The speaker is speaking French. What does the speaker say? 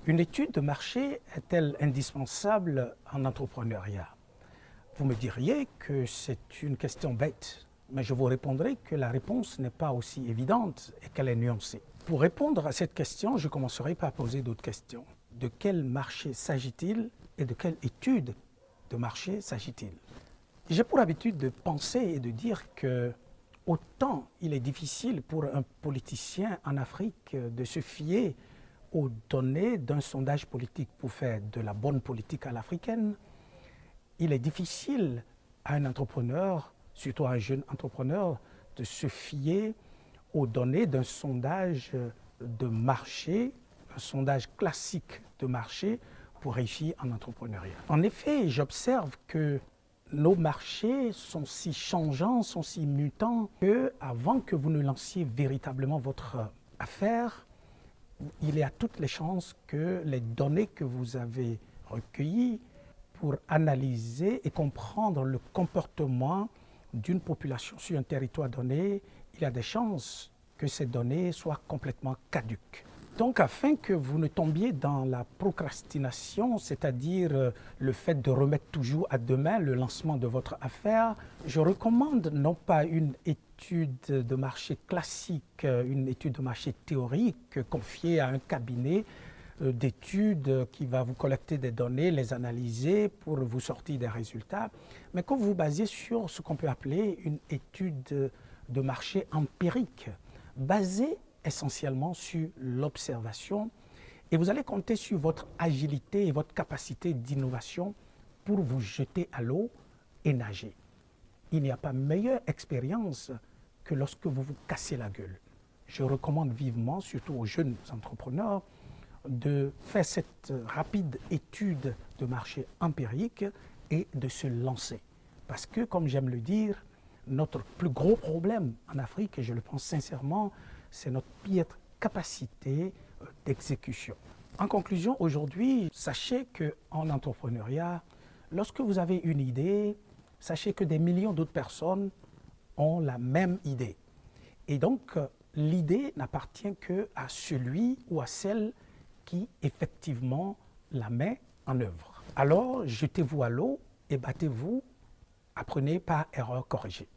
Une étude de marché est-elle indispensable en entrepreneuriat? Vous me diriez que c'est une question bête, mais je vous répondrai que la réponse n'est pas aussi évidente et qu'elle est nuancée. Pour répondre à cette question, je commencerai par poser d'autres questions. De quel marché s'agit-il et de quelle étude de marché s'agit-il? J'ai pour habitude de penser et de dire que autant il est difficile pour un politicien en Afrique de se fier aux données d'un sondage politique pour faire de la bonne politique à l'africaine, il est difficile à un entrepreneur, surtout à un jeune entrepreneur, de se fier aux données d'un sondage de marché, un sondage classique de marché pour réussir en entrepreneuriat. En effet, j'observe que nos marchés sont si changeants, sont si mutants que avant que vous ne lanciez véritablement votre affaire, il y a toutes les chances que les données que vous avez recueillies pour analyser et comprendre le comportement d'une population sur un territoire donné, il y a des chances que ces données soient complètement caduques. Donc, afin que vous ne tombiez dans la procrastination, c'est-à-dire le fait de remettre toujours à demain le lancement de votre affaire, je recommande non pas une étude de marché classique, une étude de marché théorique confiée à un cabinet d'études qui va vous collecter des données, les analyser pour vous sortir des résultats, mais que vous basez sur ce qu'on peut appeler une étude de marché empirique, basée essentiellement sur l'observation, et vous allez compter sur votre agilité et votre capacité d'innovation pour vous jeter à l'eau et nager. Il n'y a pas meilleure expérience que lorsque vous vous cassez la gueule. Je recommande vivement, surtout aux jeunes entrepreneurs, de faire cette rapide étude de marché empirique et de se lancer. Parce que, comme j'aime le dire, notre plus gros problème en Afrique, et je le pense sincèrement, c'est notre pire capacité d'exécution. En conclusion, aujourd'hui, sachez qu'en entrepreneuriat, lorsque vous avez une idée, sachez que des millions d'autres personnes ont la même idée. Et donc, l'idée n'appartient qu'à celui ou à celle qui effectivement la met en œuvre. Alors, jetez-vous à l'eau et battez-vous, apprenez par erreur corrigée.